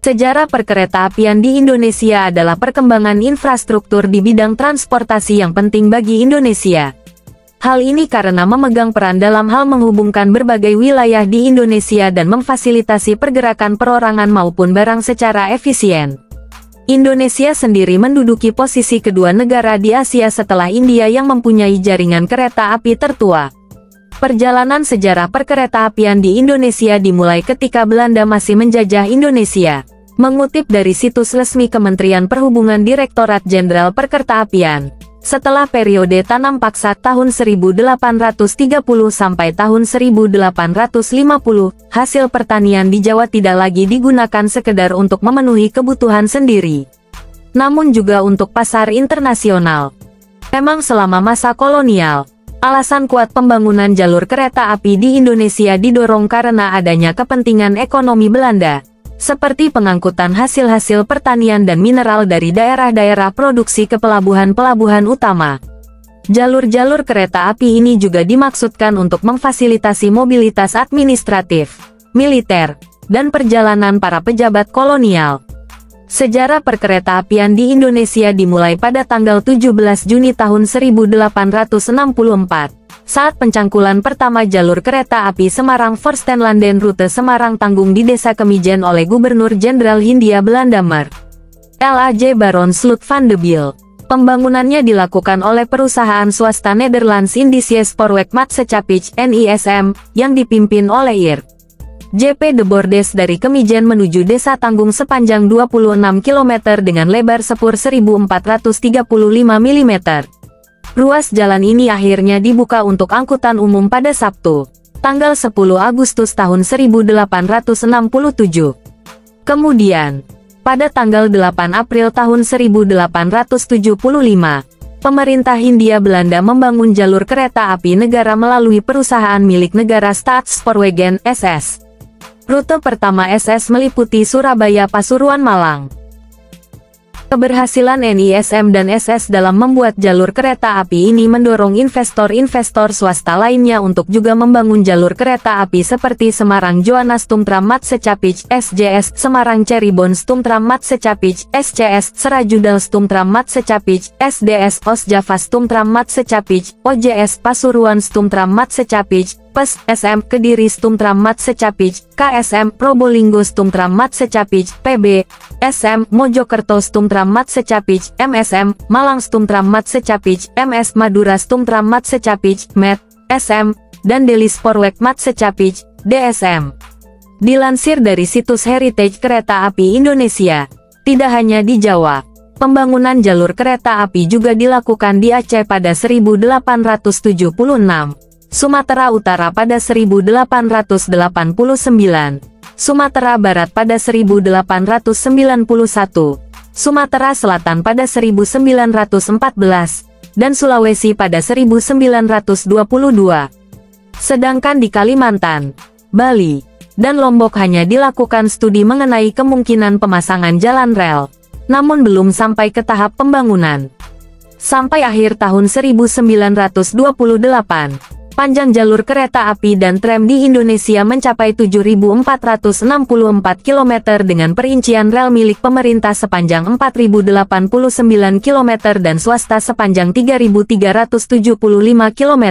Sejarah perkeretaapian di Indonesia adalah perkembangan infrastruktur di bidang transportasi yang penting bagi Indonesia. Hal ini karena memegang peran dalam hal menghubungkan berbagai wilayah di Indonesia dan memfasilitasi pergerakan perorangan maupun barang secara efisien. Indonesia sendiri menduduki posisi kedua negara di Asia setelah India yang mempunyai jaringan kereta api tertua. Perjalanan sejarah perkeretaapian di Indonesia dimulai ketika Belanda masih menjajah Indonesia. Mengutip dari situs resmi Kementerian Perhubungan Direktorat Jenderal Perkeretaapian, setelah periode tanam paksa tahun 1830 sampai tahun 1850, hasil pertanian di Jawa tidak lagi digunakan sekedar untuk memenuhi kebutuhan sendiri, namun juga untuk pasar internasional. Memang selama masa kolonial, alasan kuat pembangunan jalur kereta api di Indonesia didorong karena adanya kepentingan ekonomi Belanda, seperti pengangkutan hasil-hasil pertanian dan mineral dari daerah-daerah produksi ke pelabuhan-pelabuhan utama. Jalur-jalur kereta api ini juga dimaksudkan untuk memfasilitasi mobilitas administratif, militer, dan perjalanan para pejabat kolonial. Sejarah perkeretaapian di Indonesia dimulai pada tanggal 17 Juni tahun 1864, saat pencangkulan pertama jalur kereta api Semarang-Forstenlanden rute Semarang-Tanggung di Desa Kemijen oleh Gubernur Jenderal Hindia Belanda Mer. L.A.J. Baron Sloot van de Biel. Pembangunannya dilakukan oleh perusahaan swasta Nederlands Indische Spoorwegmaatschappij (NISM) yang dipimpin oleh Ir. J.P. de Bordes dari Kemijen menuju Desa Tanggung sepanjang 26 km dengan lebar sepur 1435 mm. Ruas jalan ini akhirnya dibuka untuk angkutan umum pada Sabtu, tanggal 10 Agustus tahun 1867. Kemudian, pada tanggal 8 April tahun 1875, pemerintah Hindia Belanda membangun jalur kereta api negara melalui perusahaan milik negara Staatspoorwegen SS. Rute pertama SS meliputi Surabaya, Pasuruan, Malang. Keberhasilan NISM dan SS dalam membuat jalur kereta api ini mendorong investor-investor swasta lainnya untuk juga membangun jalur kereta api seperti Semarang-Johannes Tumtram Maatschappij (SJS), Semarang-Cirebon Tumtram Maatschappij (SCS), Serajudal Tumtram Maatschappij (SDS), Osjavas Tumtram Maatschappij (OJS), Pasuruan Tumtram Maatschappij (PES), SM, Kediri Tumtram Maatschappij (KSM), Probolinggo Tumtram Maatschappij (PB), SM, Mojokerto Tumtram Maatschappij (MSM), Malang Tumtram Maatschappij (MS), Madura Tumtram Maatschappij (MET), SM, dan Delhi Spoorweg Maatschappij (DSM). Dilansir dari situs Heritage Kereta Api Indonesia, tidak hanya di Jawa, pembangunan jalur kereta api juga dilakukan di Aceh pada 1876, Sumatera Utara pada 1889, Sumatera Barat pada 1891, Sumatera Selatan pada 1914, dan Sulawesi pada 1922. Sedangkan di Kalimantan, Bali, dan Lombok hanya dilakukan studi mengenai kemungkinan pemasangan jalan rel, namun belum sampai ke tahap pembangunan. Sampai akhir tahun 1928, panjang jalur kereta api dan tram di Indonesia mencapai 7.464 km dengan perincian rel milik pemerintah sepanjang 4.089 km dan swasta sepanjang 3.375 km.